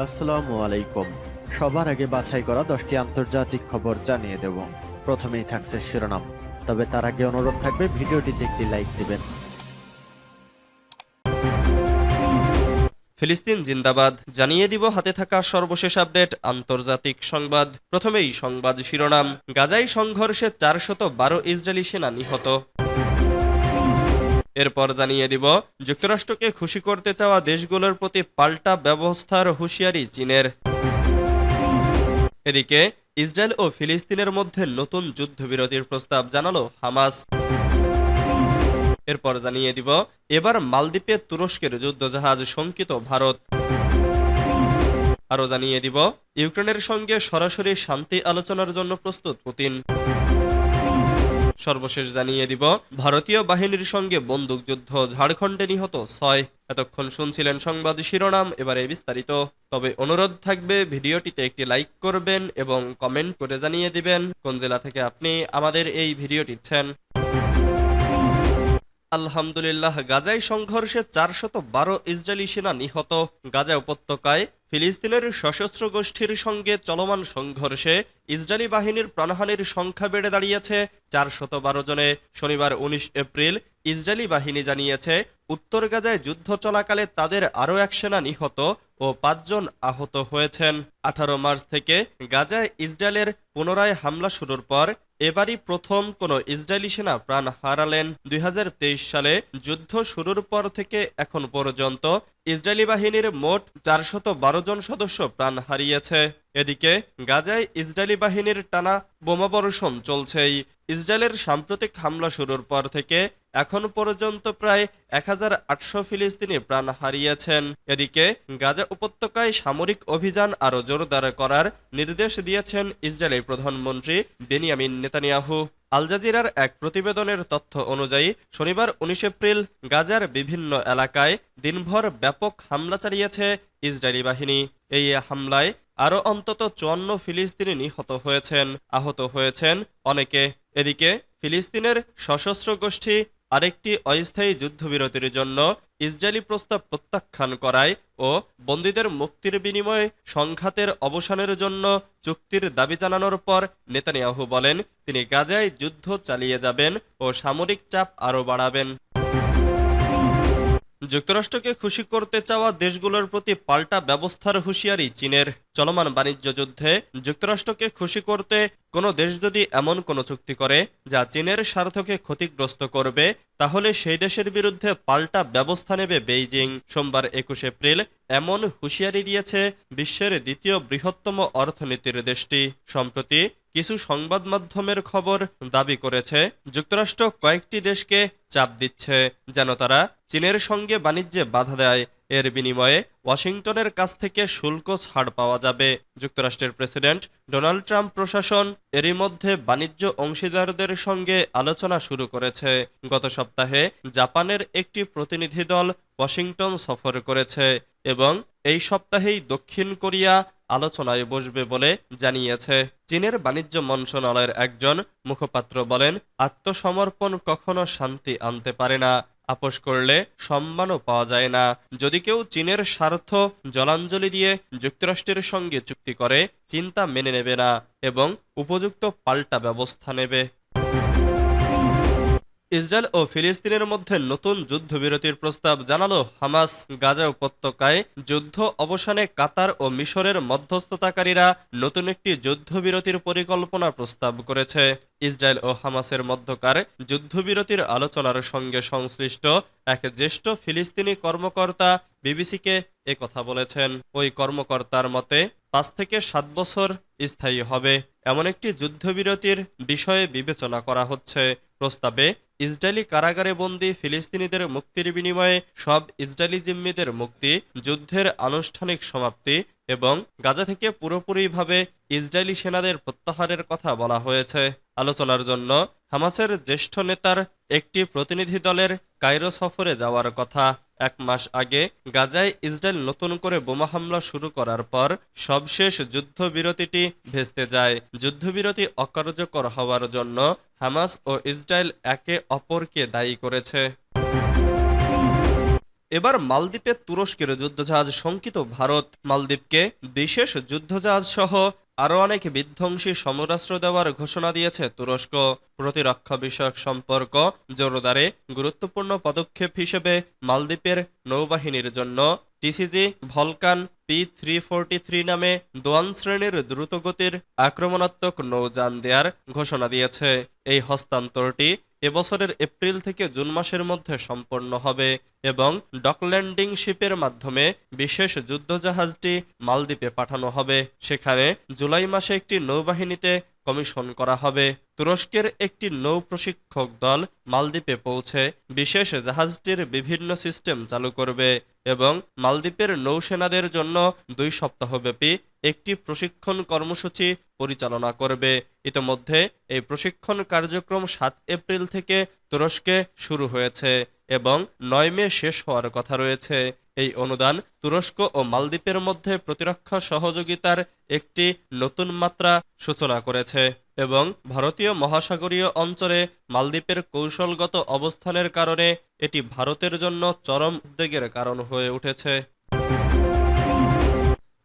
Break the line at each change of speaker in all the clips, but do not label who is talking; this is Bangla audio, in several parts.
আসসালামু আলাইকুম। সবার আগে বাছাই করা 10টি আন্তর্জাতিক খবর জানিয়ে দেব। প্রথমেই থাকছে শিরোনাম, তবে তার আগে অনুরোধ থাকবে ভিডিওটিতে একটি লাইক দিবেন।
ফিলিস্তিন জিন্দাবাদ জানিয়ে দিব হাতে থাকা সর্বশেষ আপডেট আন্তর্জাতিক সংবাদ। প্রথমেই সংবাদ শিরোনাম, গাজায় সংঘর্ষে 412 ইসরায়েলি সেনা নিহত। এরপর জানিয়ে দিব যুক্তরাষ্ট্রকে খুশি করতে চাওয়া দেশগুলোর প্রতি পাল্টা ব্যবস্থার হুঁশিয়ারি চীনের। এদিকে ইসরায়েল ও ফিলিস্তিনের মধ্যে নতুন যুদ্ধবিরতির প্রস্তাব জানালো হামাস। এরপর জানিয়ে দিব এবার মালদ্বীপে তুরস্কের যুদ্ধজাহাজ শঙ্কিত ভারত। আরও জানিয়ে দিব ইউক্রেনের সঙ্গে সরাসরি শান্তি আলোচনার জন্য প্রস্তুত পুতিন। সর্বশেষ জানিয়ে দিব ভারতীয় বাহিনীর সঙ্গে বন্দুকযুদ্ধ, ঝাড়খণ্ডে নিহত 6। এতক্ষণ শুনছিলেন সংবাদ শিরোনাম, এবারে বিস্তারিত। তবে অনুরোধ থাকবে ভিডিওটিতে একটি লাইক করবেন এবং কমেন্ট করে জানিয়ে দিবেন কোন জেলা থেকে আপনি আমাদের এই ভিডিওটি দেখছেন। আলহামদুলিল্লাহ, গাজায় সংঘর্ষে 412 ইসরায়েলি সেনা নিহত। গাজা উপত্যকায় ফিলিস্তিনের সশস্ত্র গোষ্ঠীর সঙ্গে চলমান সংঘর্ষে ইসরায়েলি বাহিনীর প্রাণহানির সংখ্যা বেড়ে দাঁড়িয়েছে 412 জনে। শনিবার 19 এপ্রিল ইসরায়েলি বাহিনী জানিয়েছে উত্তর গাজায় যুদ্ধ চলাকালে তাদের আরও এক সেনা নিহত ও 5 জন আহত হয়েছেন। 18 মার্চ থেকে গাজায় ইসরায়েলের পুনরায় হামলা শুরুর পর এবারই প্রথম কোনো ইসরায়েলি সেনা প্রাণ হারালেন। 2023 সালে যুদ্ধ শুরুর পর থেকে এখন পর্যন্ত ইসরায়েলি বাহিনীর মোট 412 জন সদস্য প্রাণ হারিয়েছে। এদিকে গাজায় ইসরায়েলি বাহিনীর টানা বোমাবর্ষণ চলছেই। ইসরায়েলের সাম্প্রতিক হামলা শুরুর পর থেকে এখন পর্যন্ত প্রায় 1800 ফিলিস্তিনি প্রাণ হারিয়েছেন। এদিকে গাজা উপত্যকায় সামরিক অভিযান আরও জোরদার করার নির্দেশ দিয়েছেন ইসরায়েলের প্রধানমন্ত্রী বেনিয়ামিন নেতানিয়াহু। আল জাজিরার এক প্রতিবেদনের তথ্য অনুযায়ী শনিবার 19 এপ্রিল গাজার বিভিন্ন এলাকায় দিনভর ব্যাপক হামলা চালিয়েছে ইসরায়েলি বাহিনী। এই হামলায় আরও অন্তত 54 ফিলিস্তিনি নিহত হয়েছেন, আহত হয়েছেন অনেকে। এদিকে ফিলিস্তিনের সশস্ত্র গোষ্ঠী আরেকটি অস্থায়ী যুদ্ধবিরতির জন্য ইসরায়েলি প্রস্তাব প্রত্যাখ্যান করায় ও বন্দীদের মুক্তির বিনিময়ে সংঘাতের অবসানের জন্য চুক্তির দাবি জানানোর পর নেতানিয়াহু বলেন তিনি গাজায় যুদ্ধ চালিয়ে যাবেন ও সামরিক চাপ আরও বাড়াবেন। যুক্তরাষ্ট্রকে খুশি করতে চাওয়া দেশগুলোর প্রতি পাল্টা ব্যবস্থার হুঁশিয়ারি চীনের। চলমান বাণিজ্য যুদ্ধে যুক্তরাষ্ট্রকে খুশি করতে কোনো দেশ যদি এমন কোনো চুক্তি করে যা চীনের স্বার্থকে ক্ষতিগ্রস্ত করবে, তাহলে সেই দেশের বিরুদ্ধে পাল্টা ব্যবস্থা নেবে বেইজিং। সোমবার 21 এপ্রিল এমন হুঁশিয়ারি দিয়েছে বিশ্বের দ্বিতীয় বৃহত্তম অর্থনীতির দেশটি। সম্প্রতি কিছু সংবাদ মাধ্যমের খবর দাবি করেছে যুক্তরাষ্ট্র কয়েকটি দেশকে চাপ দিচ্ছে যেন তারা চীনের সঙ্গে বাণিজ্যে বাধা দেয়। এর বিনিময়ে ওয়াশিংটনের কাছ থেকে শুল্ক ছাড় পাওয়া যাবে। যুক্তরাষ্ট্রের প্রেসিডেন্ট ডোনাল্ড ট্রাম্প প্রশাসন এরই মধ্যে বাণিজ্য অংশীদারদের সঙ্গে আলোচনা শুরু করেছে। গত সপ্তাহে জাপানের একটি প্রতিনিধি দল ওয়াশিংটন সফর করেছে এবং এই সপ্তাহেই দক্ষিণ কোরিয়া আলোচনায় বসবে বলে জানিয়েছে। চীনের বাণিজ্য মন্ত্রণালয়ের একজন মুখপাত্র বলেন, আত্মসমর্পণ কখনো শান্তি আনতে পারে না, আপোষ করলে সম্মানও পাওয়া যায় না। যদি কেউ চীনের স্বার্থ জলাঞ্জলি দিয়ে যুক্তরাষ্ট্রের সঙ্গে চুক্তি করে, চীন তা মেনে নেবে না এবং উপযুক্ত পাল্টা ব্যবস্থা নেবে। ইসরায়েল ও ফিলিস্তিনের মধ্যে নতুন যুদ্ধবিরতির প্রস্তাব জানালো হামাস। গাজা উপত্যকায় যুদ্ধ অবসানে কাতার ও মিশরের মধ্যস্থতাকারীরা নতুন একটি যুদ্ধবিরতির পরিকল্পনা প্রস্তাব করেছে। ইসরায়েল ও হামাসের মধ্যকার যুদ্ধবিরতির আলোচনার সঙ্গে সংশ্লিষ্ট এক জ্যেষ্ঠ ফিলিস্তিনি কর্মকর্তা বিবিসিকে কথা বলেছেন। ওই কর্মকর্তার মতে 5 থেকে 7 বছর স্থায়ী হবে এমন একটি যুদ্ধবিরতির বিষয়ে বিবেচনা করা হচ্ছে। প্রস্তাবে ইসরায়েলি কারাগারে বন্দী ফিলিস্তিনিদের মুক্তির বিনিময়ে সব ইসরায়েলি জিম্মিদের মুক্তি, যুদ্ধের আনুষ্ঠানিক সমাপ্তি এবং গাজা থেকে পুরোপুরিভাবে ইসরায়েলি সেনাদের প্রত্যাহারের কথা বলা হয়েছে। আলোচনার জন্য হামাসের জ্যেষ্ঠ নেতার একটি প্রতিনিধি দলের কায়রো সফরে যাওয়ার কথা। 1 মাস আগে গাজায় ইসরায়েল নতুন করে বোমা হামলা শুরু করার পর সবশেষ যুদ্ধবিরতিটি ভেস্তে যায়। যুদ্ধবিরতি অকার্যকর হওয়ার জন্য হামাস ও ইসরায়েল একে অপরকে দায়ী করেছে। এবার মালদ্বীপে তুরস্কের যুদ্ধজাহাজ শঙ্কিত ভারত মালদ্বীপকে বিশেষ যুদ্ধজাহাজ সহ আরও অনেক বিধ্বংসী সমরাস্ত্র দেওয়ার ঘোষণা দিয়েছে তুরস্ক। প্রতিরক্ষা বিষয়ক সম্পর্ক জোরদারে গুরুত্বপূর্ণ পদক্ষেপ হিসেবে মালদ্বীপের নৌবাহিনীর জন্য টিসিজি ভলকান P-343 নামে দোয়ান শ্রেণীর দ্রুতগতির আক্রমণাত্মক নৌযান দেয়ার ঘোষণা দিয়েছে। এই হস্তান্তরটি এবছরের এপ্রিল থেকে জুন মাসের মধ্যে সম্পন্ন হবে এবং ডকল্যান্ডিং শিপের মাধ্যমে বিশেষ যুদ্ধজাহাজটি মালদ্বীপে পাঠানো হবে। সেখানে জুলাই মাসে একটি নৌবাহিনীতে কমিশন করা হবে। তুরস্কের একটি নৌ প্রশিক্ষক দল মালদ্বীপে পৌঁছে বিশেষ জাহাজটির বিভিন্ন সিস্টেম চালু করবে এবং মালদ্বীপের নৌসেনাদের জন্য 2 সপ্তাহব্যাপী একটি প্রশিক্ষণ কর্মসূচি পরিচালনা করবে। ইতোমধ্যে এই প্রশিক্ষণ কার্যক্রম 7 এপ্রিল থেকে তুরস্কে শুরু হয়েছে এবং 9 মে শেষ হওয়ার কথা রয়েছে। এই অনুদান তুরস্ক ও মালদ্বীপের মধ্যে প্রতিরক্ষা সহযোগিতার একটি নতুন মাত্রা সূচনা করেছে এবং ভারতীয় মহাসাগরীয় অঞ্চলে মালদ্বীপের কৌশলগত অবস্থানের কারণে এটি ভারতের জন্য চরম উদ্বেগের কারণ হয়ে উঠেছে।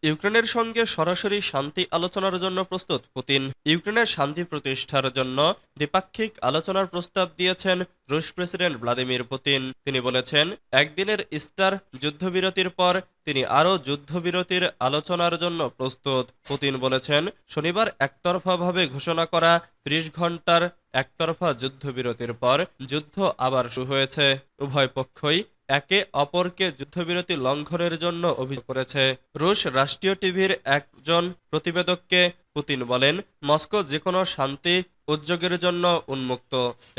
ইউক্রেনের সঙ্গে সরাসরি শান্তি আলোচনার জন্য প্রস্তুত পুতিন। ইউক্রেনের শান্তি প্রতিষ্ঠার জন্য দ্বিপাক্ষিক আলোচনার প্রস্তাব দিয়েছেন রুশ প্রেসিডেন্ট ভ্লাদিমির পুতিন। তিনি বলেছেন, একদিনের ইস্টার যুদ্ধবিরতির পর তিনি আরও যুদ্ধবিরতির আলোচনার জন্য প্রস্তুত। পুতিন বলেছেন, শনিবার একতরফাভাবে ঘোষণা করা 30 ঘন্টার একতরফা যুদ্ধবিরতির পর যুদ্ধ আবার শুরু হয়েছে। উভয় পক্ষই একে অপরকে যুদ্ধবিরতি লঙ্ঘনের জন্য অভিযোগ করেছে। রুশ রাষ্ট্রীয় টিভির একজন প্রতিবেদককে পুতিন বলেন, মস্কো যেকোনো শান্তি উদ্যোগের জন্য উন্মুক্ত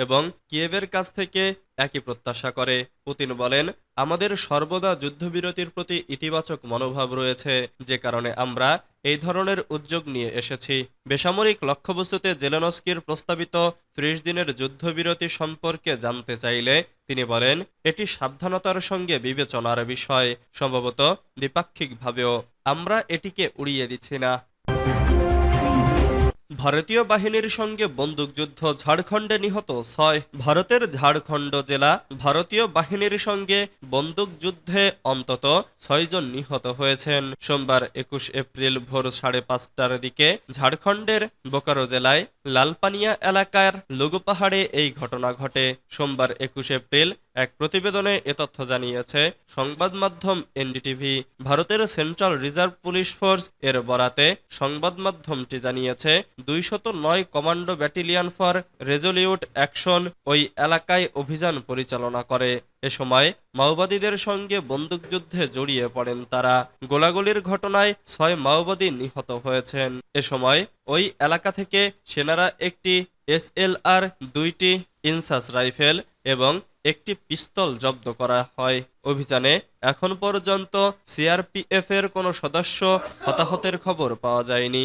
এবং কিয়েভের কাছ থেকে একই প্রত্যাশা করে। পুতিন বলেন, আমাদের সর্বদা যুদ্ধবিরতির প্রতি ইতিবাচক মনোভাব রয়েছে, যে কারণে আমরা এই ধরনের উদ্যোগ নিয়ে এসেছি। বেসামরিক লক্ষ্যবস্তুতে জেলেনস্কির প্রস্তাবিত 30 দিনের যুদ্ধবিরতি সম্পর্কে জানতে চাইলে তিনি বলেন, এটি সাবধানতার সঙ্গে বিবেচনার বিষয়, সম্ভবত দ্বিপাক্ষিকভাবেও। আমরা এটিকে উড়িয়ে দিচ্ছি না। ভারতীয় বাহিনীর সঙ্গে বন্দুকযুদ্ধ, ঝাড়খণ্ডে নিহত 6। ভারতের ঝাড়খণ্ড জেলা ভারতীয় বাহিনীর সঙ্গে বন্দুকযুদ্ধে অন্তত 6 জন নিহত হয়েছেন। সোমবার 21 এপ্রিল ভোর 5:30টার দিকে ঝাড়খণ্ডের বোকারো জেলায় লালপানিয়া এলাকার লুগু পাহাড়ে এই ঘটনা ঘটে। সোমবার 21 এপ্রিল এক প্রতিবেদনে এ তথ্য জানিয়েছে সংবাদ মাধ্যম এনডিটিভি। ভারতের সেন্ট্রাল রিজার্ভ পুলিশ ফোর্স এর বরাতে সংবাদ মাধ্যমটি জানিয়েছে, 209 commando battalion for Resolute action ওই এলাকায় অভিযান পরিচালনা করে। এ সময় মাওবাদীদের সঙ্গে বন্দুকযুদ্ধে জড়িয়ে পড়েন তারা। গোলাগুলির ঘটনায় 6 মাওবাদী নিহত হয়েছেন। এ সময় ওই এলাকা থেকে সেনারা একটি SLR, 2টি ইনসাস রাইফেল এবং একটি পিস্তল জব্দ করা হয়। অভিযানে এখন পর্যন্ত সিআরপিএফ এর কোনো সদস্য হতাহতের খবর পাওয়া যায়নি।